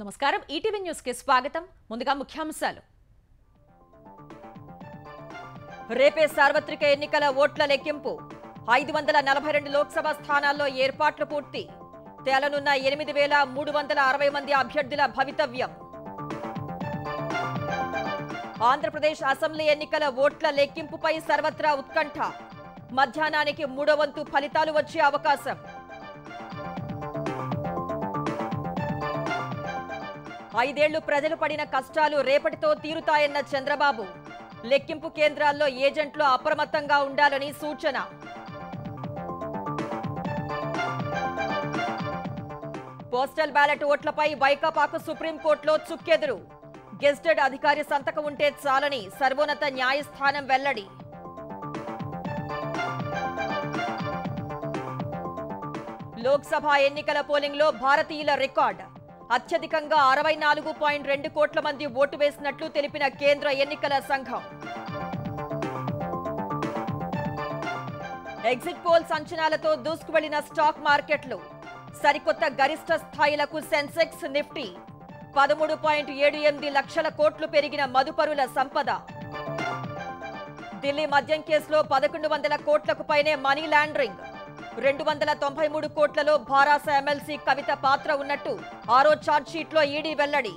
నమస్కారం ETV news కి స్వాగతం ముందుగా ముఖ్యాంశాలు రేపే సార్వత్రిక ఎన్నికల ఓట్ల లెక్కింపు 542 లోక్సభ స్థానాల్లో ఏర్పాట్లు పూర్తి తేలనున్న 8360 మంది అభ్యర్థుల భవితవ్యం ఆంధ్రప్రదేశ్ అసెంబ్లీ ఎన్నికల ఓట్ల లెక్కింపుపై సర్వత్రా ఉత్కంఠ మధ్యాహ్నానికి మూడో వంతు ఫలితాలు వచ్చే అవకాశం 5 ఏళ్లు ప్రజలు పడిన కష్టాలు రేపటితో తీరుతాయన్న చంద్రబాబు లెక్కింపు కేంద్రాల్లో ఏజెంట్లు అప్రమత్తంగా ఉండాలని సూచన పోస్టల్ బ్యాలెట్ ఓట్లపై వైకాపాకు సుప్రీంకోర్టులో చుక్కెదురు గెజిటెడ్ అధికారి సంతకం ఉంటే చాలని సర్వోన్నత న్యాయస్థానం వెల్లడి లోక్సభ ఎన్నికల పోలింగ్లో భారతీయుల రికార్డ్ అత్యధికంగా 64.2 కోట్ల మంది ఓటు వేసినట్లు తెలిపిన కేంద్ర ఎన్నికల సంఘం ఎగ్జిట్ పోల్స్ అంచనాలతో దూసుకువెళ్లిన స్టాక్ మార్కెట్లు సరికొత్త గరిష్ట స్థాయిలకు సెన్సెక్స్ నిఫ్టీ 13.78 లక్షల కోట్లు పెరిగిన మదుపరుల సంపద ఢిల్లీ మద్యం కేసులో 1100 కోట్లకు పైనే మనీ లాండరింగ్ 293 కోట్లలో భారాస ఎమ్మెల్సీ కవిత పాత్ర ఉన్నట్టు ఆరో ఛార్జ్షీట్లో ఈడీ వెల్లడి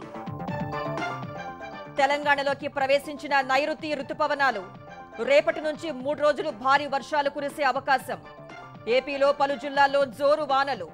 తెలంగాణలోకి ప్రవేశించిన నైరుతి రుతుపవనాలు రేపటి నుంచి 3 రోజులు భారీ వర్షాలు కురిసే అవకాశం ఏపీలో పలు జిల్లాల్లో జోరు వానలు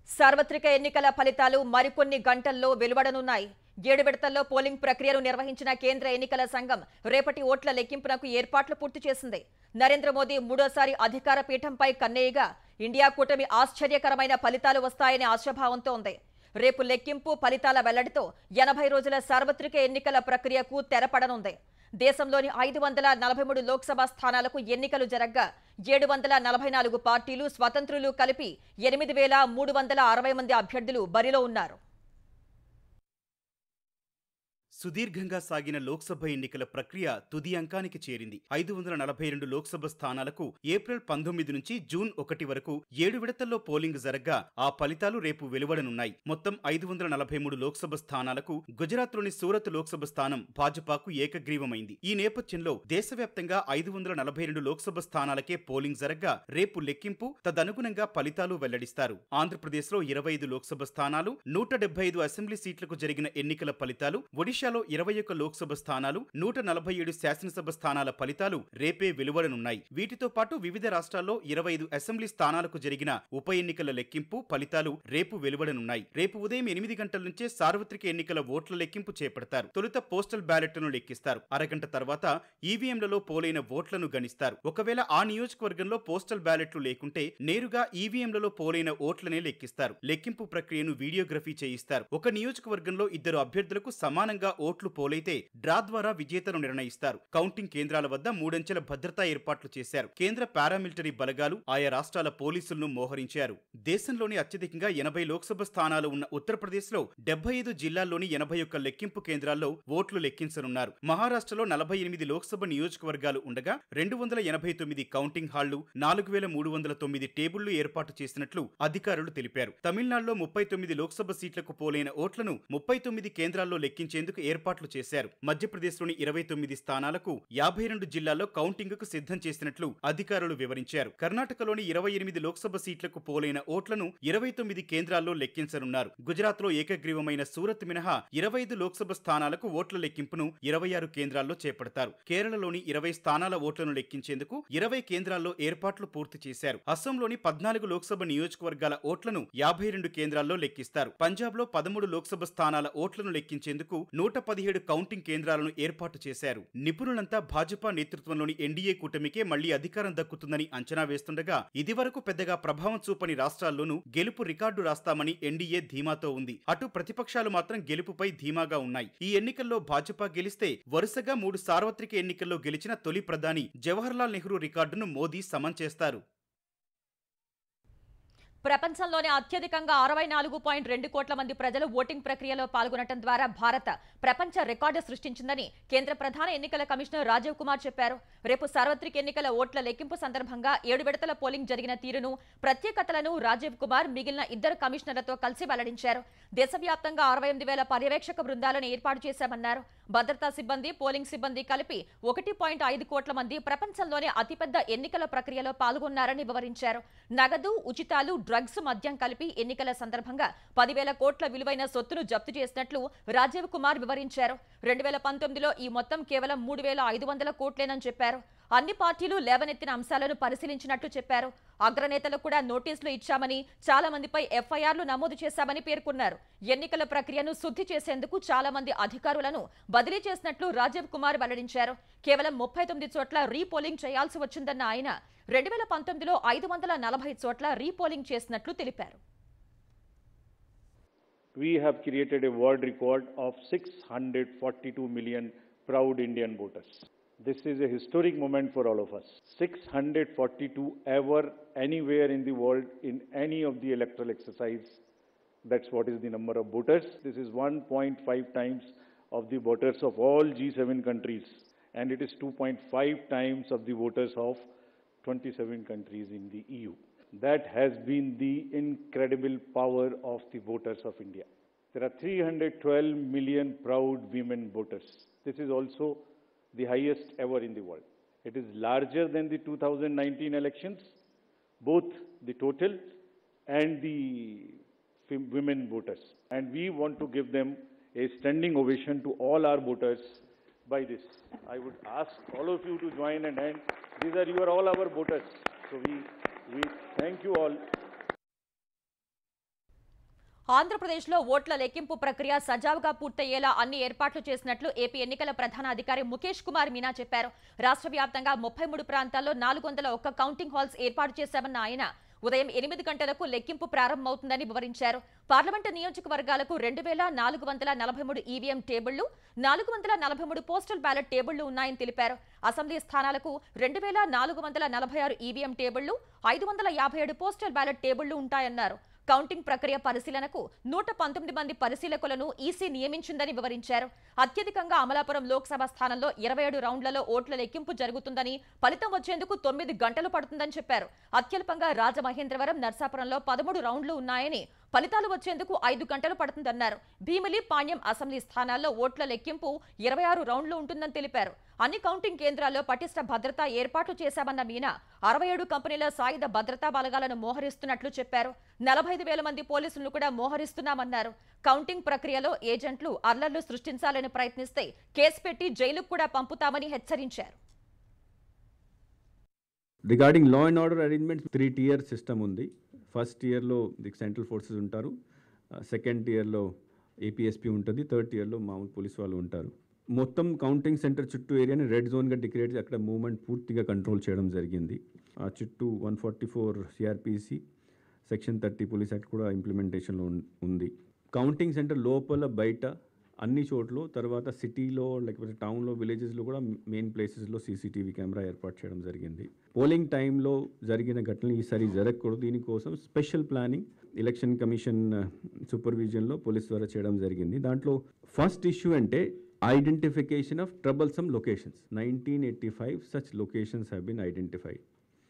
సార్వత్రిక ఎన్నికల ఫలితాలు మరికొన్ని గంటల్లో వెలువడనున్నాయి 7 విడతల్లో పోలింగ్ ప్రక్రియను నిర్వహించిన కేంద్ర ఎన్నికల సంఘం రేపటి ఓట్ల లెక్కింపునకు ఏర్పాట్లు పూర్తి చేసింది నరేంద్ర మోదీ మూడోసారి అధికార పీఠంపై కన్నేయగా ఇండియా కూటమి ఆశ్చర్యకరమైన ఫలితాలు వస్తాయనే ఆశాభావంతో ఉంది రేపు లెక్కింపు ఫలితాల వెల్లడితో 80 రోజుల సార్వత్రిక ఎన్నికల ప్రక్రియకు తెరపడనుంది దేశంలోని 543 లోక్సభ స్థానాలకు ఎన్నికలు జరగ్గా 744 పార్టీలు స్వతంత్రులు కలిపి 8360 మంది అభ్యర్థులు బరిలో ఉన్నారు సుదీర్ఘంగా సాగిన లోక్సభ ఎన్నికల ప్రక్రియ తుది అంకానికి చేరింది 542 లోక్సభ స్థానాలకు ఏప్రిల్ 19 నుంచి జూన్ 1 వరకు 7 విడతల్లో పోలింగ్ జరగ్గా ఆ ఫలితాలు రేపు వెలువడనున్నాయి మొత్తం 543 లోక్సభ స్థానాలకు గుజరాత్లోని సూరత్ లోక్సభ స్థానం భాజపాకు ఏకగ్రీవమైంది ఈ నేపథ్యంలో దేశవ్యాప్తంగా 542 లోక్సభ స్థానాలకే పోలింగ్ జరగ్గా రేపు లెక్కింపు తదనుగుణంగా ఫలితాలు వెల్లడిస్తారు ఆంధ్రప్రదేశ్లో 25 లోక్సభ స్థానాలు 175 అసెంబ్లీ సీట్లకు జరిగిన ఎన్నికల ఫలితాలు ఒడిశాలో 21 లోక్సభ స్థానాలు 147 శాసనసభ స్థానాల ఫలితాలు రేపే వెలువడనున్నాయి వీటితో పాటు వివిధ రాష్ట్రాల్లో 25 అసెంబ్లీ స్థానాలకు జరిగిన ఉప ఎన్నికల లెక్కింపు ఫలితాలు రేపు వెలువడనున్నాయి రేపు ఉదయం 8 గంటల నుంచే సార్వత్రిక ఎన్నికల ఓట్ల లెక్కింపు చేపడతారు తొలుత పోస్టల్ బ్యాలెట్లను లెక్కిస్తారు అరగంట తర్వాత ఈవీఎంలలో పోలైన ఓట్లను గణిస్తారు ఒకవేళ ఆ నియోజకవర్గంలో పోస్టల్ బ్యాలెట్లు లేకుంటే నేరుగా ఈవీఎంలలో పోలైన ఓట్లనే లెక్కిస్తారు లెక్కింపు ప్రక్రియను వీడియోగ్రఫీ చేయిస్తారు ఒక నియోజకవర్గంలో 2 అభ్యర్థులకు సమానంగా ఓట్లు పోలైతే డ్రా ద్వారా విజేతను నిర్ణయిస్తారు కౌంటింగ్ కేంద్రాల వద్ద 3 అంచెల భద్రతా ఏర్పాట్లు చేశారు కేంద్ర పారామిలిటరీ బలగాలు ఆయా రాష్ట్రాల పోలీసులను మోహరించారు దేశంలోని అత్యధికంగా 80 లోక్సభ స్థానాలు ఉన్న ఉత్తరప్రదేశ్లో 75 జిల్లాల్లోని 81 లెక్కింపు కేంద్రాల్లో ఓట్లు లెక్కించనున్నారు మహారాష్ట్రలో 48 లోక్సభ నియోజకవర్గాలు ఉండగా 289 కౌంటింగ్ హాళ్లు 4309 టేబుళ్లు ఏర్పాటు చేసినట్లు అధికారులు తెలిపారు తమిళనాడులో 39 లోక్సభ సీట్లకు పోలైన ఓట్లను 39 కేంద్రాల్లో లెక్కించేందుకు ఏర్పాట్లు చేశారు మధ్యప్రదేశ్లోని 29 స్థానాలకు 52 జిల్లాల్లో కౌంటింగ్కు సిద్ధం చేసినట్లు అధికారులు వివరించారు కర్ణాటకలోని 28 లోక్సభ సీట్లకు పోలైన ఓట్లను 29 కేంద్రాల్లో లెక్కించనున్నారు గుజరాత్లో ఏకగ్రీవమైన సూరత్ మినహా 25 లోక్సభ స్థానాలకు ఓట్ల లెక్కింపును 26 కేంద్రాల్లో చేపడతారు కేరళలోని 20 స్థానాల ఓట్లను లెక్కించేందుకు 20 కేంద్రాల్లో ఏర్పాట్లు పూర్తి చేశారు అస్సాంలోని 14 లోక్సభ నియోజకవర్గాల ఓట్లను 52 కేంద్రాల్లో లెక్కిస్తారు పంజాబ్లో 13 లోక్సభ స్థానాల ఓట్లను లెక్కించేందుకు 117 కౌంటింగ్ కేంద్రాలను ఏర్పాటు చేశారు నిపుణులంతా భాజపా నేతృత్వంలోని ఎన్డీఏ కూటమికే మళ్లీ అధికారం దక్కుతుందని అంచనా వేస్తుండగా ఇదివరకు పెద్దగా ప్రభావం చూపని రాష్ట్రాల్లోనూ గెలుపు రికార్డు రాస్తామని ఎన్డీఏ ధీమాతో ఉంది అటు ప్రతిపక్షాలు మాత్రం గెలుపుపై ధీమాగా ఉన్నాయి ఈ ఎన్నికల్లో భాజపా గెలిస్తే వరుసగా 3 సార్వత్రిక ఎన్నికల్లో గెలిచిన తొలి ప్రధాని జవహర్లాల్ నెహ్రూ రికార్డును మోదీ సమం చేస్తారు ప్రపంచంలోనే అత్యధికంగా 64.2 కోట్ల మంది ప్రజలు ఓటింగ్ ప్రక్రియలో పాల్గొనడం ద్వారా భారత్ ప్రపంచ రికార్డు సృష్టించిందని కేంద్ర ప్రధాన ఎన్నికల కమిషనర్ రాజీవ్ కుమార్ చెప్పారు. రేపు సార్వత్రిక ఎన్నికల ఓట్ల లెక్కింపు సందర్భంగా 7 విడతల పోలింగ్ జరిగిన తీరును, ప్రత్యేకతలను రాజీవ్ కుమార్ మిగిలిన ఇద్దరు కమిషనర్లతో కలిసి వెల్లడించారు. దేశవ్యాప్తంగా 68,000 పర్యవేక్షక బృందాలను ఏర్పాటు చేశామన్నారు. భద్రతా సిబ్బంది, పోలింగ్ సిబ్బంది కలిపి 1.5 కోట్ల మంది ప్రపంచంలోనే అతిపెద్ద ఎన్నికల ప్రక్రియలో పాల్గొన్నారని వివరించారు. నగదు, ఉచితాలు, డ్రగ్స్, మద్యం కలిపి ఎన్నికల సందర్భంగా 10,000 కోట్ల విలువైన సొత్తును జప్తు చేసినట్లు రాజీవ్ కుమార్ వివరించారు. 2019లో ఈ మొత్తం కేవలం 3,500 కోట్లేనని చెప్పారు. అన్ని పార్టీలు లేవనెత్తిన అంశాలను పరిశీలించినట్టు చెప్పారు. అగ్రనేతలకు కూడా నోటీసులు ఇచ్చామని, చాలా మందిపై ఎఫ్ఐఆర్లు నమోదు చేశామని పేర్కొన్నారు. ఎన్నికల ప్రక్రియను శుద్ధి చేసేందుకు చాలా మంది అధికారులను బదిలీ చేసినట్లు రాజీవ్ కుమార్ వెల్లడించారు. కేవలం 39 చోట్ల రీపోలింగ్ చేయాల్సి వచ్చిందన్న ఆయన 2019లో 540 చోట్ల రీపోలింగ్ చేసినట్లు తెలిపారు. We have created a world record of 642 million proud Indian voters. This is a historic moment for all of us. 642 ever, anywhere in the world, in any of the electoral exercise. That's what is the number of voters. This is 1.5 times of the voters of all G7 countries. And it is 2.5 times of the voters of 27 countries in the EU. That has been the incredible power of the voters of India. There are 312 million proud women voters. This is also the highest ever in the world. It is larger than the 2019 elections, both the total and the women voters. And we want to give them a standing ovation to all our voters by this. I would ask all of you to join and hand. These are all our voters. So we thank you all. ఆంధ్రప్రదేశ్లో ఓట్ల లెక్కింపు ప్రక్రియ సజావుగా పూర్తయ్యేలా అన్ని ఏర్పాట్లు చేసినట్లు AP ఎన్నికల ప్రధాన అధికారి ముఖేష్ కుమార్ మీనా చెప్పారు. రాష్ట్ర వ్యాప్తంగా 33 ప్రాంతాల్లో 401 కౌంటింగ్ హాల్స్ ఏర్పాటు చేశామన్న ఆయన ఉదయం 8 గంటలకు లెక్కింపు ప్రారంభమవుతుందని వివరించారు. పార్లమెంటు నియోజకవర్గాలకు 2,443 ఈవీఎం టేబుళ్లు, 443 పోస్టల్ బ్యాలెట్ టేబుళ్లు ఉన్నాయని తెలిపారు. అసెంబ్లీ స్థానాలకు 2,446 ఈవీఎం టేబుళ్లు, 557 పోస్టల్ బ్యాలెట్ టేబుళ్లు ఉంటాయన్నారు. కౌంటింగ్ ప్రక్రియ పరిశీలనకు 119 మంది పరిశీలకులను ఈసీ నియమించిందని వివరించారు. అత్యధికంగా అమలాపురం లోక్సభ స్థానంలో 27 రౌండ్లలో ఓట్ల లెక్కింపు జరుగుతుందని, ఫలితం వచ్చేందుకు 9 గంటలు పడుతుందని చెప్పారు. అత్యల్పంగా రాజమహేంద్రవరం, నర్సాపురంలో 13 రౌండ్లు ఉన్నాయని, ఫలితాలు వచ్చేందుకు 5 గంటలు పడుతుందన్నారు. భీమిలి, పాణ్యం అసెంబ్లీ స్థానాల్లో ఓట్ల లెక్కింపు 26 రౌండ్లు ఉంటుందని తెలిపారు. అన్ని కౌంటింగ్ కేంద్రాల్లో పటిష్ట భద్రతా ఏర్పాట్లు చేశామన్న మీనా 67 కంపెనీల సాయుధ భద్రతా బలగాలను మోహరిస్తున్నట్లు చెప్పారు. 45,000 మంది పోలీసులను కూడా మోహరిస్తున్నామన్నారు. కౌంటింగ్ ప్రక్రియలో ఏజెంట్లు అల్లర్లు సృష్టించాలని ప్రయత్నిస్తే కేసు పెట్టి జైలుకు కూడా పంపుతామని హెచ్చరించారు. Regarding law and order arrangements 3 tier system ఉంది. ఫస్ట్ ఇయర్లో సెంట్రల్ ఫోర్సెస్ ఉంటారు, సెకండ్ ఇయర్లో ఏపీఎస్పీ ఉంటుంది, థర్డ్ ఇయర్లో మామూలు పోలీస్ వాళ్ళు ఉంటారు. మొత్తం కౌంటింగ్ సెంటర్ చుట్టూ ఏరియాని రెడ్ జోన్గా డిక్లేర్ చేసి అక్కడ మూవ్మెంట్ పూర్తిగా కంట్రోల్ చేయడం జరిగింది. ఆ చుట్టూ 144 సిఆర్పిసి, సెక్షన్ 30 పోలీస్ యాక్ట్ కూడా ఇంప్లిమెంటేషన్లో ఉంది. కౌంటింగ్ సెంటర్ లోపల బయట అన్ని చోట్ల, తర్వాత సిటీలో లేకపోతే టౌన్లో, విలేజెస్లో కూడా మెయిన్ ప్లేసెస్లో సీసీటీవీ కెమెరా ఏర్పాటు చేయడం జరిగింది. పోలింగ్ టైంలో జరిగిన ఘటనలు ఈసారి జరగకూడదు, దీనికోసం స్పెషల్ ప్లానింగ్ ఎలక్షన్ కమిషన్ సూపర్విజన్లో పోలీస్ ద్వారా చేయడం జరిగింది. దాంట్లో ఫస్ట్ ఇష్యూ అంటే identification of troublesome locations. 1985 such locations have been identified.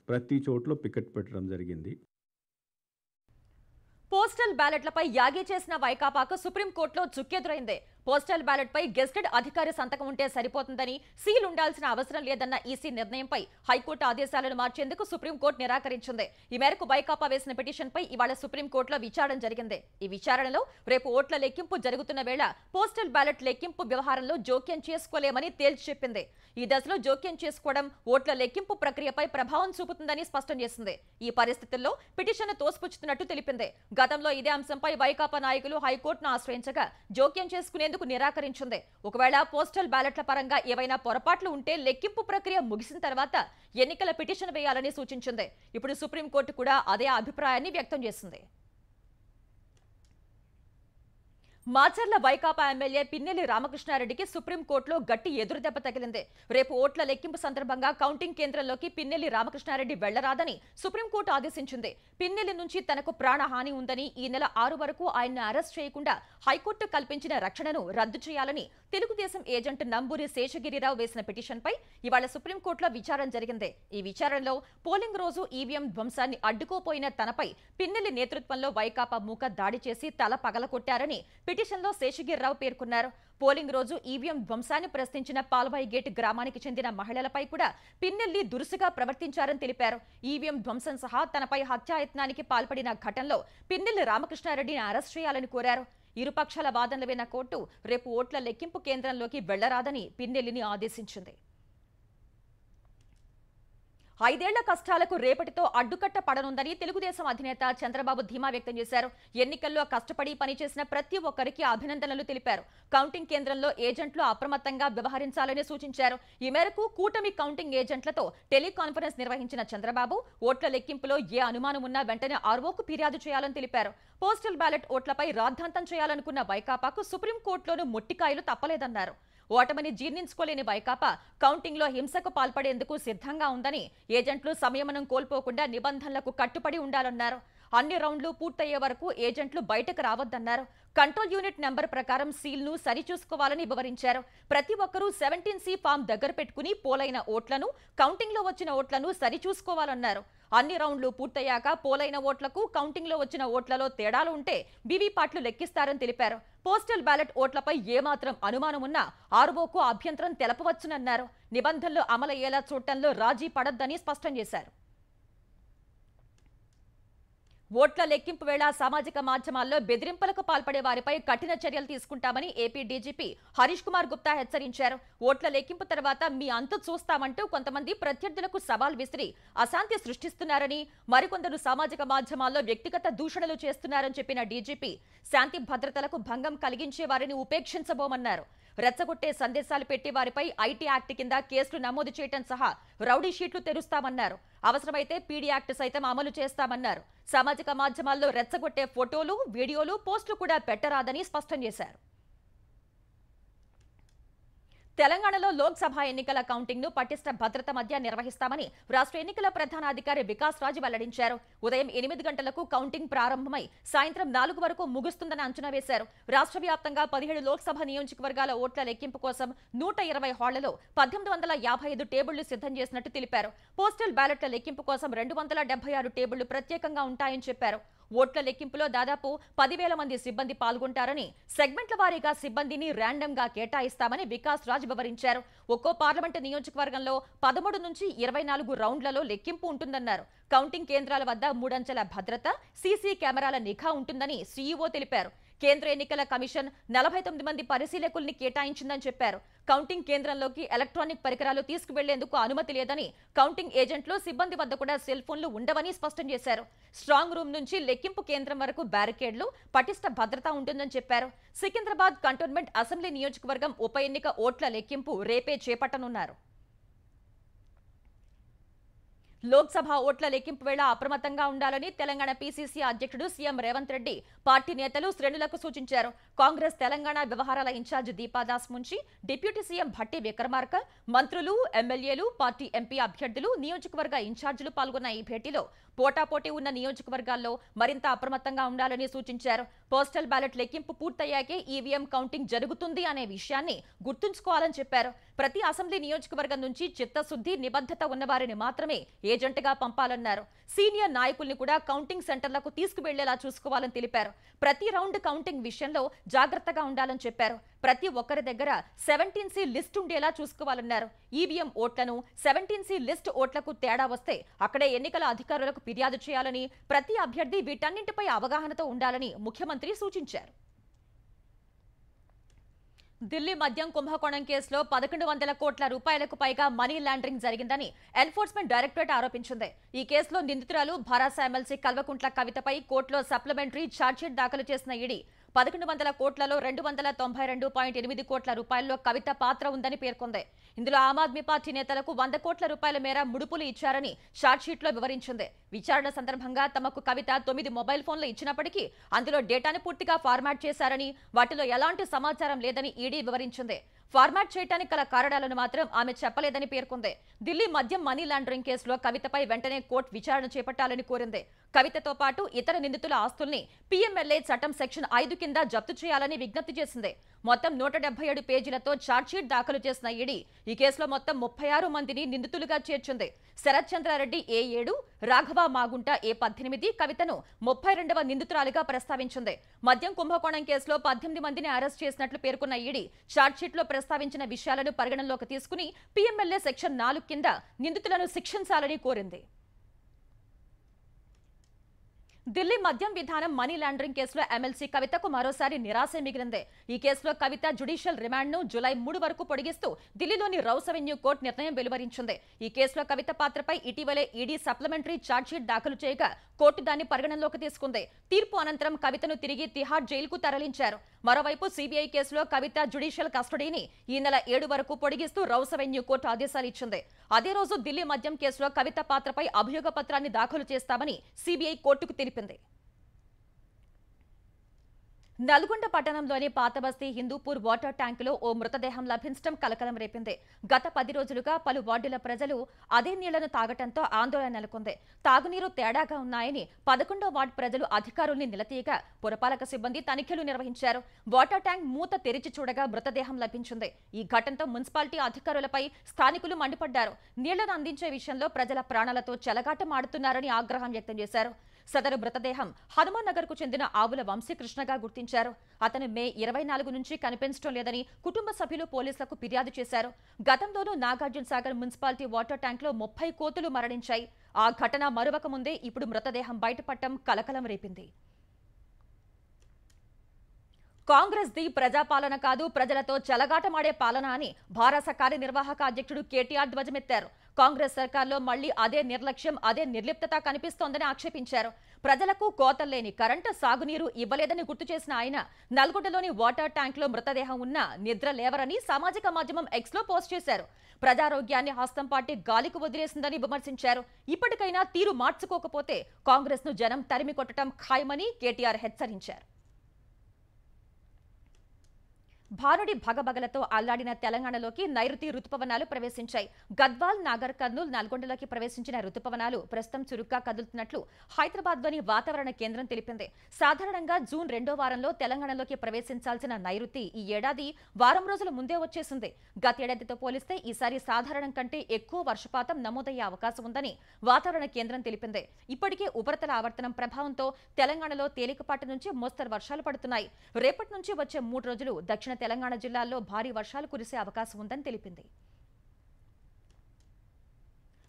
ప్రతి చోట్ల పికెట్ పెట్టడం జరిగింది. పోస్టల్ బ్యాలెట్లపై యాగీ చేసిన వైకాపాకు సుప్రీంకోర్టులో చుక్కెదురైంది. పోస్టల్ బ్యాలెట్పై గెజిటెడ్ అధికారి సంతకం ఉంటే సరిపోతుందని, సీల్ ఉండాల్సిన అవసరం లేదన్న ఈసీ నిర్ణయంపై హైకోర్టు ఆదేశాలను మార్చేందుకు సుప్రీంకోర్టు నిరాకరించింది. ఈ మేరకు వైకాపా వేసిన పిటిషన్పై ఇవాళ సుప్రీంకోర్టులో విచారణ జరిగింది. ఈ విచారణలో రేపు ఓట్ల లెక్కింపు జరుగుతున్న వేళ పోస్టల్ బ్యాలెట్ లెక్కింపు వ్యవహారంలో జోక్యం చేసుకోలేమని తేల్చి చెప్పింది. ఈ దశలో జోక్యం చేసుకోవడం ఓట్ల లెక్కింపు ప్రక్రియపై ప్రభావం చూపుతుందని స్పష్టం చేసింది. ఈ పరిస్థితుల్లో పిటిషన్ తోసిపుచ్చుతున్నట్టు తెలిపింది. గతంలో ఇదే అంశంపై వైకాపా నాయకులు హైకోర్టును ఆశ్రయించగా జోక్యం చేసుకునేందుకు నిరాకరించింది. ఒకవేళ పోస్టల్ బ్యాలెట్ల పరంగా ఏవైనా పొరపాట్లు ఉంటే లెక్కింపు ప్రక్రియ ముగిసిన తర్వాత ఎన్నికల పిటిషన్ వేయాలని సూచించింది. ఇప్పుడు సుప్రీంకోర్టు కూడా అదే అభిప్రాయాన్ని వ్యక్తం చేసింది. మాచర్ల వైకాపా ఎమ్మెల్యే పిన్నెల్లి రామకృష్ణారెడ్డికి సుప్రీంకోర్టులో గట్టి ఎదురుదెబ్బ తగిలింది. రేపు ఓట్ల లెక్కింపు సందర్భంగా కౌంటింగ్ కేంద్రంలోకి పిన్నెల్లి రామకృష్ణారెడ్డి వెళ్లరాదని సుప్రీంకోర్టు ఆదేశించింది. పిన్నెల్లి నుంచి తనకు ప్రాణహాని ఉందని ఈ నెల 6 వరకు ఆయన్ని అరెస్ట్ చేయకుండా హైకోర్టు కల్పించిన రక్షణను రద్దు చేయాలని తెలుగుదేశం ఏజెంట్ నంబూరి శేషగిరిరావు వేసిన పిటిషన్పై ఇవాళ సుప్రీంకోర్టులో విచారణ జరిగింది. ఈ విచారణలో పోలింగ్ రోజు ఈవీఎం ధ్వంసాన్ని అడ్డుకోపోయిన తనపై పిన్నెల్లి నేతృత్వంలో వైకాపా మూక దాడి చేసి తల పగలకొట్టారని పిటిషన్లో శేషగిరిరావు పేర్కొన్నారు. పోలింగ్ రోజు ఈవీఎం ధ్వంసాన్ని ప్రశ్నించిన పాల్వాయి గేట్ గ్రామానికి చెందిన మహిళలపై కూడా పిన్నెల్లి దురుసుగా ప్రవర్తించారని తెలిపారు. ఈవీఎం ధ్వంసం సహా తనపై హత్యాయత్నానికి పాల్పడిన ఘటనలో పిన్నెల్లి రామకృష్ణారెడ్డిని అరెస్ట్ చేయాలని కోరారు. ఇరుపక్షాల వాదనలు విన్న కోర్టు రేపు ఓట్ల లెక్కింపు కేంద్రంలోకి వెళ్లరాదని పిన్నెల్లిని ఆదేశించింది. 5 ఏళ్ల కష్టాలకు రేపటితో అడ్డుకట్ట పడనుందని తెలుగుదేశం అధినేత చంద్రబాబు ధీమా వ్యక్తం చేశారు. ఎన్నికల్లో కష్టపడి పనిచేసిన ప్రతి ఒక్కరికి అభినందనలు తెలిపారు. కౌంటింగ్ కేంద్రంలో ఏజెంట్లు అప్రమత్తంగా వ్యవహరించాలని సూచించారు. ఈ మేరకు కూటమి కౌంటింగ్ ఏజెంట్లతో టెలికాన్ఫరెన్స్ నిర్వహించిన చంద్రబాబు ఓట్ల లెక్కింపులో ఏ అనుమానం ఉన్నా వెంటనే ఆర్ఓకు ఫిర్యాదు చేయాలని తెలిపారు. పోస్టల్ బ్యాలెట్ ఓట్లపై రాద్ధాంతం చేయాలనుకున్న వైకాపాకు సుప్రీంకోర్టులోనూ మొట్టికాయలు తప్పలేదన్నారు. ఓటమిని జీర్ణించుకోలేని వైకాపా కౌంటింగ్లో హింసకు పాల్పడేందుకు సిద్ధంగా ఉందని, ఏజెంట్లు సంయమనం కోల్పోకుండా నిబంధనలకు కట్టుబడి ఉండాలన్నారు. అన్ని రౌండ్లు పూర్తయ్యే వరకు ఏజెంట్లు బయటకు రావద్దన్నారు. కంట్రోల్ యూనిట్ నెంబర్ ప్రకారం సీల్ను సరిచూసుకోవాలని వివరించారు. ప్రతి ఒక్కరూ 17C ఫామ్ దగ్గర పెట్టుకుని పోలైన ఓట్లను, కౌంటింగ్లో వచ్చిన ఓట్లను సరిచూసుకోవాలన్నారు. అన్ని రౌండ్లు పూర్తయ్యాక పోలైన ఓట్లకు, కౌంటింగ్లో వచ్చిన ఓట్లలో తేడాలు ఉంటే వీవీప్యాట్లు లెక్కిస్తారని తెలిపారు. పోస్టల్ బ్యాలెట్ ఓట్లపై ఏమాత్రం అనుమానం ఉన్నా ఆర్ఓకు అభ్యంతరం తెలపవచ్చునన్నారు. నిబంధనలు అమలయ్యేలా చూడటంలో రాజీ పడొద్దని స్పష్టం చేశారు. ఓట్ల లెక్కింపు వేళ సామాజిక మాధ్యమాల్లో బెదిరింపులకు పాల్పడే వారిపై కఠిన చర్యలు తీసుకుంటామని ఏపీ డీజీపీ హరీష్ కుమార్ గుప్తా హెచ్చరించారు. ఓట్ల లెక్కింపు తర్వాత మీ అంతు చూస్తామంటూ కొంతమంది ప్రత్యర్థులకు సవాల్ విసిరి అశాంతి సృష్టిస్తున్నారని, మరికొందరు సామాజిక మాధ్యమాల్లో వ్యక్తిగత దూషణలు చేస్తున్నారని చెప్పిన డీజీపీ శాంతి భద్రతలకు భంగం కలిగించే వారిని ఉపేక్షించబోమన్నారు. రెచ్చగొట్టే సందేశాలు పెట్టి వారిపై ఐటీ యాక్ట్ కింద కేసులు నమోదు చేయడం సహా రౌడీ షీట్లు తెరుస్తామన్నారు. అవసరమైతే పీడీ యాక్ట్ సైతం అమలు చేస్తామన్నారు. సామాజిక మాధ్యమాల్లో రెచ్చగొట్టే ఫోటోలు, వీడియోలు, పోస్టులు కూడా పెట్టరాదని స్పష్టం చేశారు. తెలంగాణలో లోక్సభ ఎన్నికల కౌంటింగ్ ను పటిష్ట భద్రత మధ్య నిర్వహిస్తామని రాష్ట్ర ఎన్నికల ప్రధాన అధికారి వికాస్ రాజ్ వెల్లడించారు. ఉదయం 8 గంటలకు కౌంటింగ్ ప్రారంభమై సాయంత్రం 4 వరకు ముగుస్తుందని అంచనా వేశారు. రాష్ట్ర వ్యాప్తంగా 17 లోక్సభ నియోజకవర్గాల ఓట్ల లెక్కింపు కోసం 120 హాళ్లలో 1855 టేబుళ్లు సిద్ధం చేసినట్టు తెలిపారు. పోస్టల్ బ్యాలెట్ల లెక్కింపు కోసం 276 టేబుళ్లు ప్రత్యేకంగా ఉంటాయని చెప్పారు. ఓట్ల లెక్కింపులో దాదాపు 10,000 మంది సిబ్బంది పాల్గొంటారని, సెగ్మెంట్ల వారీగా సిబ్బందిని ర్యాండమ్గా కేటాయిస్తామని వికాస్ రాజ్ వివరించారు. ఒక్కో పార్లమెంటు నియోజకవర్గంలో 13 నుంచి 24 రౌండ్లలో లెక్కింపు ఉంటుందన్నారు. కౌంటింగ్ కేంద్రాల వద్ద 3 అంచెల భద్రత, సీసీ కెమెరాల నిఘా ఉంటుందని సీఈఓ తెలిపారు. కేంద్ర ఎన్నికల కమిషన్ 49 మంది పరిశీలకుల్ని కేటాయించిందని చెప్పారు. కౌంటింగ్ కేంద్రంలోకి ఎలక్ట్రానిక్ పరికరాలు తీసుకువెళ్లేందుకు అనుమతి లేదని, కౌంటింగ్ ఏజెంట్లు, సిబ్బంది వద్ద కూడా సెల్ ఫోన్లు ఉండవని స్పష్టం చేశారు. స్ట్రాంగ్ రూమ్ నుంచి లెక్కింపు కేంద్రం వరకు బ్యారికేడ్లు, పటిష్ట భద్రత ఉంటుందని చెప్పారు. సికింద్రాబాద్ కంటోన్మెంట్ అసెంబ్లీ నియోజకవర్గం ఉప ఎన్నిక ఓట్ల లెక్కింపు రేపే చేపట్టనున్నారు. లోక్సభ ఓట్ల లెక్కింపు వేళ అప్రమత్తంగా ఉండాలని తెలంగాణ పీసీసీ అధ్యక్షుడు సీఎం రేవంత్ రెడ్డి పార్టీ నేతలు, శ్రేణులకు సూచించారు. కాంగ్రెస్ తెలంగాణ వ్యవహారాల incharge Deepa Das Munshi, deputy CM Bhatti Vikramarka, మంత్రులు, ఎమ్మెల్యేలు, పార్టీ ఎంపీ అభ్యర్థులు, నియోజకవర్గ ఇన్ఛార్జీలు పాల్గొన్న ఈ భేటీలో పోటాపోటీ ఉన్న నియోజకవర్గాల్లో మరింత అప్రమత్తంగా ఉండాలని సూచించారు. పోస్టల్ బ్యాలెట్ లెక్కింపు పూర్తయ్యాకే ఈవీఎం కౌంటింగ్ జరుగుతుంది అనే విషయాన్ని గుర్తుంచుకోవాలని చెప్పారు. ప్రతి అసెంబ్లీ నియోజకవర్గం నుంచి చిత్తశుద్ధి, నిబద్ధత ఉన్నవారిని మాత్రమే ఏజెంట్గా పంపాలన్నారు. సీనియర్ నాయకుల్ని కూడా కౌంటింగ్ సెంటర్లకు తీసుకువెళ్లేలా చూసుకోవాలని తెలిపారు. ప్రతి రౌండ్ కౌంటింగ్ విషయంలో జాగ్రత్తగా ఉండాలని చెప్పారు. ప్రతి ఒక్కరి దగ్గర 17C లిస్ట్ ఉండేలా చూసుకోవాలన్నారు. ఈవీఎం ఓట్లను 17C లిస్ట్ ఓట్లకు తేడా వస్తే అక్కడే ఎన్నికల అధికారులకు ఫిర్యాదు చేయాలని, ప్రతి అభ్యర్థి వీటన్నింటిపై అవగాహనతో ఉండాలని ముఖ్యమంత్రి సూచించారు. ఢిల్లీ మద్యం కుంభకోణం కేసులో 1100 కోట్ల రూపాయలకు పైగా మనీ లాండరింగ్ జరిగిందని ఎన్ఫోర్స్మెంట్ డైరెక్టరేట్ ఆరోపించింది. ఈ కేసులో నిందితురాలు భరాసా ఎమ్మెల్సీ కల్వకుంట్ల కవితపై కోర్టులో సప్లిమెంటరీ ఛార్జ్షీట్ దాఖలు చేసిన ఈడీ 1100 కోట్లలో 292.8 కోట్ల రూపాయల్లో కవిత పాత్ర ఉందని పేర్కొంది. ఇందులో ఆమ్ ఆద్మీ పార్టీ నేతలకు 100 కోట్ల రూపాయల మేర ముడుపులు ఇచ్చారని షార్ట్షీట్లో వివరించింది. విచారణ సందర్భంగా తమకు కవిత 9 మొబైల్ ఫోన్లు ఇచ్చినప్పటికీ అందులో డేటాను పూర్తిగా ఫార్మాట్ చేశారని, వాటిలో ఎలాంటి సమాచారం లేదని ఈడీ వివరించింది. ఫార్మాట్ చేయడానికి గల కారణాలను మాత్రం ఆమె చెప్పలేదని పేర్కొంది. ఢిల్లీ మద్యం మనీ లాండరింగ్ కేసులో కవితపై వెంటనే కోర్టు విచారణ చేపట్టాలని కోరింది. కవితతో పాటు ఇతర నిందితుల ఆస్తుల్ని పీఎంఎల్ఏ చట్టం సెక్షన్ 5 కింద జప్తు చేయాలని విజ్ఞప్తి చేసింది. మొత్తం 177 పేజీలతో ఛార్జ్షీట్ దాఖలు చేసిన ఈడీ ఈ కేసులో మొత్తం 36 మందిని నిందితులుగా చేర్చింది. శరత్ చంద్రారెడ్డి A7, రాఘవ మాగుంట A18, కవితను 32వ నిందితురాలిగా ప్రస్తావించింది. మద్యం కుంభకోణం కేసులో 18 మందిని అరెస్ట్ చేసినట్లు పేర్కొన్న ఈడీ ఛార్జ్షీట్లో ప్రస్తావించిన విషయాలను పరిగణనలోకి తీసుకుని పీఎంఎల్ఏ సెక్షన్ 4 కింద నిందితులను శిక్షించాలని కోరింది. ఢిల్లీ మద్యం విధానం మనీ లాండరింగ్ కేసులో ఎమ్మెల్సీ కవితకు మరోసారి నిరాశే మిగిలింది. ఈ కేసులో కవిత జ్యుడిషియల్ రిమాండ్ను జూలై 3 వరకు పొడిగిస్తూ ఢిల్లీలోని రౌస్ అవెన్యూ కోర్టు నిర్ణయం వెలువరించింది. ఈ కేసులో కవిత పాత్రపై ఇటీవలే ఈడీ సప్లిమెంటరీ ఛార్జ్షీట్ దాఖలు చేయగా కోర్టు దాన్ని పరిగణనలోకి తీసుకుంది. తీర్పు అనంతరం కవితను తిరిగి తిహార్ జైలుకు తరలించారు. మరోవైపు సీబీఐ కేసులో కవిత జ్యుడిషియల్ కస్టడీని ఈ నెల 7 వరకు పొడిగిస్తూ రౌస్ అవెన్యూ కోర్టు ఆదేశాలు ఇచ్చింది. అదే రోజు ఢిల్లీ మద్యం కేసులో కవిత పాత్రపై అభియోగ పత్రాన్ని దాఖలు చేస్తామని సీబీఐ కోర్టుకు తెలిపింది. నల్గొండ పట్టణంలోని పాతబస్తీ హిందూపూర్ వాటర్ ట్యాంకులో ఓ మృతదేహం లభించడం కలకలం రేపింది. గత 10 రోజులుగా పలు వార్డుల ప్రజలు అదే నీళ్లను తాగటంతో ఆందోళన నెలకొంది. తాగునీరు తేడాగా ఉన్నాయని 11వ వార్డు ప్రజలు అధికారుల్ని నిలదీయగా పురపాలక సిబ్బంది తనిఖీలు నిర్వహించారు. వాటర్ ట్యాంక్ మూత తెరిచి చూడగా మృతదేహం లభించింది. ఈ ఘటనతో మున్సిపాలిటీ అధికారులపై స్థానికులు మండిపడ్డారు. నీళ్లను అందించే విషయంలో ప్రజల ప్రాణాలతో చెలగాటమాడుతున్నారని ఆగ్రహం వ్యక్తం చేశారు. సదరు మృతదేహం హనుమాన్ నగర్ కు చెందిన ఆవుల వంశీకృష్ణగా గుర్తించారు. అతను మే 24 నుంచి కనిపించడం లేదని కుటుంబ సభ్యులు పోలీసులకు ఫిర్యాదు చేశారు. గతంలోనూ Nagarjuna Sagar municipality water tank లో 30 కోతులు మరణించాయి. ఆ ఘటన మరువక ముందే ఇప్పుడు మృతదేహం బయటపడటం కలకలం రేపింది. కాంగ్రెస్ ది ప్రజాపాలన కాదు, ప్రజలతో చెలగాటమాడే పాలన అని భారత కార్యనిర్వాహక అధ్యక్షుడు కేటీఆర్ ధ్వజమెత్తారు. కాంగ్రెస్ సర్కార్లో మళ్లీ అదే నిర్లక్ష్యం, అదే నిర్లిప్తత కనిపిస్తోందని ఆక్షేపించారు. ప్రజలకు కోతల్లేని కరెంటు, సాగునీరు ఇవ్వలేదని గుర్తు చేసిన ఆయన నల్గొండలోని వాటర్ ట్యాంక్ లో మృతదేహం ఉన్నా నిద్ర లేవరని సామాజిక మాధ్యమం ఎక్స్ లో పోస్ట్ చేశారు. ప్రజారోగ్యాన్ని హస్తం పార్టీ గాలికి వదిలేసిందని విమర్శించారు. ఇప్పటికైనా తీరు మార్చుకోకపోతే కాంగ్రెస్ ను జనం తరిమి కొట్టడం ఖాయమని కేటీఆర్ హెచ్చరించారు. భానుడి భగభగలతో అల్లాడిన తెలంగాణలోకి నైరుతి రుతుపవనాలు ప్రవేశించాయి. గద్వాల్, నాగర్ కర్నూల్, నల్గొండలోకి ప్రవేశించిన రుతుపవనాలు ప్రస్తుతం చురుగ్గా కదులుతున్నట్లు హైదరాబాద్లోని వాతావరణ కేంద్రం తెలిపింది. సాధారణంగా జూన్ 2వ వారంలో తెలంగాణలోకి ప్రవేశించాల్సిన నైరుతి ఈ ఏడాది వారం రోజుల ముందే వచ్చేసింది. గతేడాదితో పోలిస్తే ఈసారి సాధారణం కంటే ఎక్కువ వర్షపాతం నమోదయ్యే అవకాశం ఉందని వాతావరణ కేంద్రం తెలిపింది. ఇప్పటికే ఉపరితల ఆవర్తనం ప్రభావంతో తెలంగాణలో తేలికపాటి నుంచి మోస్తరు వర్షాలు పడుతున్నాయి. రేపటి నుంచి వచ్చే 3 రోజులు దక్షిణ తెలంగాణ జిల్లాల్లో భారీ వర్షాలు కురిసే అవకాశం ఉందని తెలిపింది.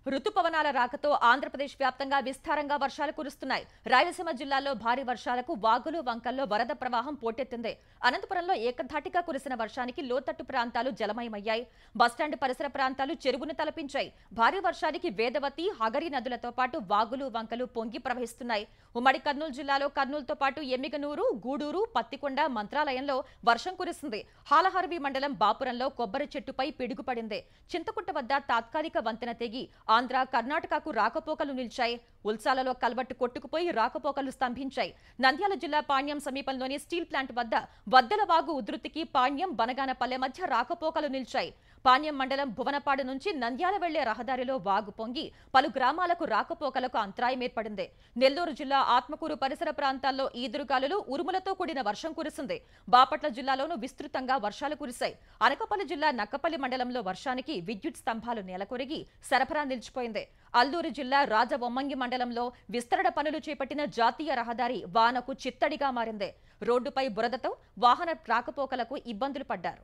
రుతుపవనాల రాకతో ఆంధ్రప్రదేశ్ వ్యాప్తంగా విస్తారంగా వర్షాలు కురుస్తున్నాయి. రాయలసీమ జిల్లాలో భారీ వర్షాలకు వాగులు, వంకల్లో వరద ప్రవాహం పోటెత్తింది. అనంతపురంలో ఏకధాటిగా కురిసిన వర్షానికి లోతట్టు ప్రాంతాలు జలమయమయ్యాయి. బస్టాండ్ పరిసర ప్రాంతాలు చెరువును తలపించాయి. భారీ వర్షానికి వేదవతి, హగరి నదులతో పాటు వాగులు, వంకలు పొంగి ప్రవహిస్తున్నాయి. ఉమ్మడి కర్నూలు జిల్లాలో కర్నూలుతో పాటు ఎమ్మిగనూరు, గూడూరు, పత్తికొండ, మంత్రాలయంలో వర్షం కురిసింది. హాలహర్వి మండలం బాపురంలో కొబ్బరి చెట్టుపై పిడుగుపడింది. చింతకుంట వద్ద తాత్కాలిక వంతెన తెగి ఆంధ్ర, కర్ణాటకకు రాకపోకలు నిలిచాయి. ఉల్సాలలో కల్వట్టు కొట్టుకుపోయి రాకపోకలు స్తంభించాయి. నంద్యాల జిల్లా పాణ్యం సమీపంలోని స్టీల్ ప్లాంట్ వద్ద వద్దల వాగు ఉధృతికి పాణ్యం, బనగానపల్లె మధ్య రాకపోకలు నిలిచాయి. పాణ్యం మండలం భువనపాడు నుంచి నంద్యాల వెళ్లే రహదారిలో వాగు పొంగి పలు గ్రామాలకు రాకపోకలకు అంతరాయం ఏర్పడింది. నెల్లూరు జిల్లా ఆత్మకూరు పరిసర ప్రాంతాల్లో ఈదురుగాలులు, ఉరుములతో కూడిన వర్షం కురిసింది. బాపట్ల జిల్లాలోనూ విస్తృతంగా వర్షాలు కురిశాయి. అనకాపల్లి జిల్లా నక్కపల్లి మండలంలో వర్షానికి విద్యుత్ స్తంభాలు నేలకొరిగి సరఫరా నిలిచిపోయింది. అల్లూరు జిల్లా రాజవొమ్మంగి మండలంలో విస్తరణ పనులు చేపట్టిన జాతీయ రహదారి వానకు చిత్తడిగా మారింది. రోడ్డుపై బురదతో వాహన రాకపోకలకు ఇబ్బందులు పడ్డారు.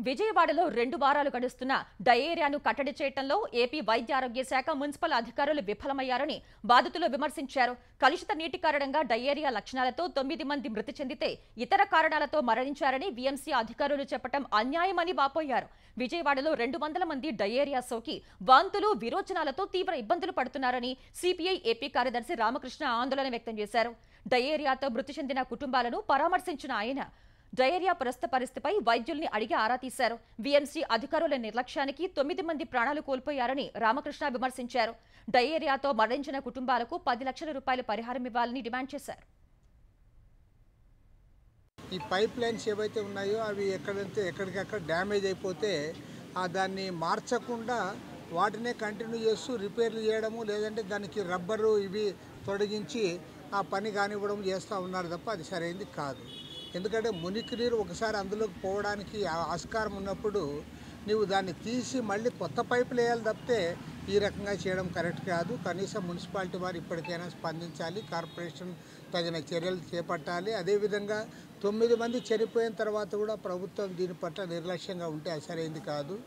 విజయవాడలో 2 వారాలు గడుస్తున్న డయేరియాను కట్టడి చేయడంలో ఏపీ వైద్య ఆరోగ్య శాఖ మున్సిపల్ అధికారులు విఫలమయ్యారని బాధితులు విమర్శించారు. కలుషిత నీటి కారణంగా డయేరియా లక్షణాలతో 9 మంది మృతి చెందితే ఇతర కారణాలతో మరణించారని వీఎంసీ అధికారులు చెప్పడం అన్యాయమని వాపోయారు. విజయవాడలో 200 మంది డయేరియా సోకి వాంతులు, విరోచనాలతో తీవ్ర ఇబ్బందులు పడుతున్నారని సిపిఐ ఏపీ కార్యదర్శి రామకృష్ణ ఆందోళన వ్యక్తం చేశారు. డయేరియాతో మృతి చెందిన కుటుంబాలను పరామర్శించిన ఆయన డయేరియా ప్రస్తుత పరిస్థితిపై వైద్యుల్ని అడిగి ఆరా తీశారు. వీఎంసీ అధికారుల నిర్లక్ష్యానికి 9 మంది ప్రాణాలు కోల్పోయారని రామకృష్ణ విమర్శించారు. డయేరియాతో మరణించిన కుటుంబాలకు 10 లక్షల రూపాయల పరిహారం ఇవ్వాలని డిమాండ్ చేశారు. ఈ పైప్ లైన్స్ ఏవైతే ఉన్నాయో అవి ఎక్కడికక్కడ డ్యామేజ్ అయిపోతే దాన్ని మార్చకుండా వాటినే కంటిన్యూ చేస్తూ రిపేర్లు చేయడము, లేదంటే దానికి రబ్బరు ఇవి తొలగించి ఆ పని కానివ్వడం చేస్తూ ఉన్నారు తప్ప అది సరైనది కాదు. ఎందుకంటే మురికి నీరు ఒకసారి అందులోకి పోవడానికి ఆస్కారం ఉన్నప్పుడు నీవు దాన్ని తీసి మళ్ళీ కొత్త పైపులు వేయాలి తప్పితే ఈ రకంగా చేయడం కరెక్ట్ కాదు. కనీసం మున్సిపాలిటీ వారు ఇప్పటికైనా స్పందించాలి, కార్పొరేషన్ తగిన చర్యలు చేపట్టాలి. అదేవిధంగా 9 మంది చనిపోయిన తర్వాత కూడా ప్రభుత్వం దీని పట్ల నిర్లక్ష్యంగా ఉంటే అది సరైనది కాదు.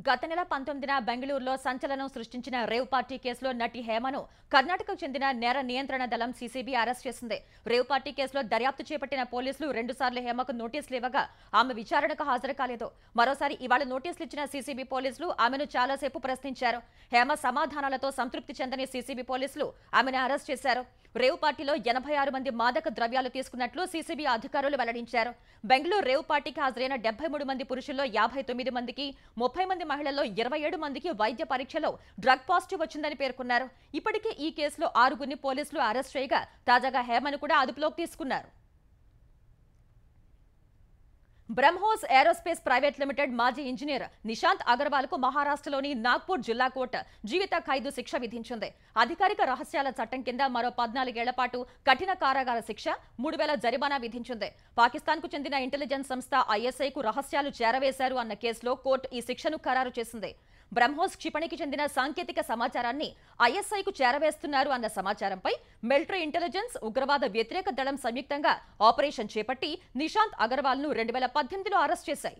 గత నెల 19న బెంగళూరులో సంచలనం సృష్టించిన రేవ్ పార్టీ కేసులో నటి హేమను కర్ణాటకకు చెందిన నేర నియంత్రణ దళం సీసీబీ అరెస్ట్ చేసింది. రేవ్ పార్టీ కేసులో దర్యాప్తు చేపట్టిన పోలీసులు 2 సార్లు హేమకు నోటీసులు ఇవ్వగా ఆమె విచారణకు హాజరు కాలేదు. మరోసారి ఇవాళ నోటీసులు ఇచ్చిన సీసీబీ పోలీసులు ఆమెను చాలాసేపు ప్రశ్నించారు. హేమ సమాధానాలతో సంతృప్తి చెందని సీసీబీ పోలీసులు ఆమెను అరెస్ట్ చేశారు. రేవ్ పార్టీలో 86 మంది మాదక ద్రవ్యాలు తీసుకున్నట్లు సీసీబీ అధికారులు వెల్లడించారు. బెంగళూరు రేవ్ పార్టీకి హాజరైన 73 మంది పురుషుల్లో 59 మందికి, 30 మంది మహిళల్లో 27 మందికి వైద్య పరీక్షలో డ్రగ్ పాజిటివ్ వచ్చిందని పేర్కొన్నారు. ఇప్పటికే ఈ కేసులో 6గురిని పోలీసులు అరెస్ట్ చేయగా తాజాగా హేమను కూడా అదుపులోకి తీసుకున్నారు. బ్రహ్మోస్ ఏరోస్పేస్ ప్రైవేట్ లిమిటెడ్ మాజీ ఇంజనీర్ నిశాంత్ అగర్వాల్ కు మహారాష్ట్రలోని నాగ్పూర్ జిల్లా కోర్టు జీవిత ఖైదు శిక్ష విధించింది. అధికారిక రహస్యాల చట్టం కింద మరో 14 ఏళ్ల పాటు కఠిన కారాగార శిక్ష, 3000 జరిమానా విధించింది. పాకిస్తాన్ కు చెందిన ఇంటెలిజెన్స్ సంస్థ ఐఎస్ఐకు రహస్యాలు చేరవేశారు అన్న కేసులో కోర్టు ఈ శిక్షను ఖరారు చేసింది. బ్రహ్మోస్ క్షిపణికి చెందిన సాంకేతిక సమాచారాన్ని ఐఎస్ఐకు చేరవేస్తున్నారు అన్న సమాచారంపై మిలిటరీ ఇంటెలిజెన్స్, ఉగ్రవాద వ్యతిరేక దళం సంయుక్తంగా ఆపరేషన్ చేపట్టి నిశాంత్ అగర్వాల్ ను 2018లో అరెస్ట్ చేశాయి.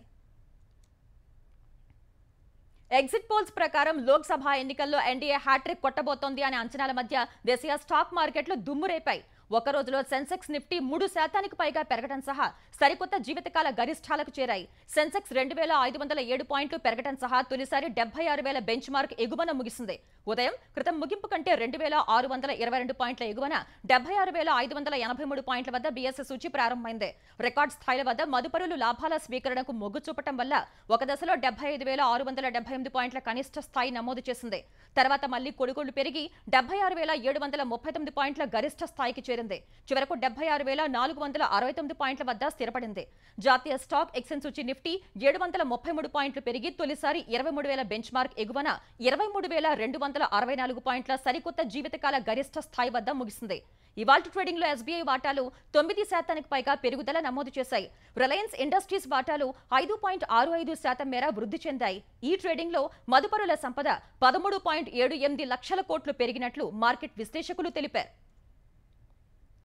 ఎగ్జిట్ పోల్స్ ప్రకారం లోక్సభ ఎన్నికల్లో ఎన్డీఏ హ్యాట్రిక్ కొట్టబోతోంది అనే అంచనాల మధ్య దేశీయ స్టాక్ మార్కెట్లు దుమ్మురేపాయి. ఒక రోజులో సెన్సెక్స్ నిఫ్టీ 3% పైగా పెరగడం సహా సరికొత్త జీవితకాల గరిష్టాలకు చేరాయి. సెన్సెక్స్ 2507 పాయింట్లు పెరగడం సహా తొలిసారి 76,000 బెంచ్ మార్క్ ఎగువన ముగిసింది. ఉదయం క్రితం ముగింపు కంటే 2622 పాయింట్ల ఎగువన 76,583 పాయింట్ల వద్ద బీఎస్ఈ సూచి ప్రారంభమైంది. రికార్డ్ స్థాయిల వద్ద మదుపరులు లాభాల స్వీకరణకు మొగ్గు చూపటం వల్ల ఒక దశలో 75,678 పాయింట్ల కనిష్ట స్థాయి నమోదు చేసింది. తర్వాత మళ్లీ కొనుగోళ్లు పెరిగి 76,739 పాయింట్ల గరిష్ట స్థాయికి చేరింది. చివరకు 76,469 పాయింట్ల వద్ద స్థిరపడింది. జాతీయ స్టాక్ ఎక్స్చేంజ్ సూచి నిఫ్టీ 733 పాయింట్లు పెరిగి తొలిసారి 23,000 బెంచ్ మార్క్ ఎగువన 23,264 పాయింట్ల సరికొత్త జీవితకాల గరిష్ట స్థాయి వద్ద ముగిసింది. ఇవాల్టి ట్రేడింగ్ లో ఎస్బీఐ వాటాలు 9% పైగా పెరుగుదల నమోదు చేశాయి. రిలయన్స్ ఇండస్ట్రీస్ వాటాలు 5.65% మేర వృద్ధి చెందాయి. ఈ ట్రేడింగ్ లో మదుపరుల సంపద 13.78 లక్షల కోట్లు పెరిగినట్లు మార్కెట్ విశ్లేషకులు తెలిపారు.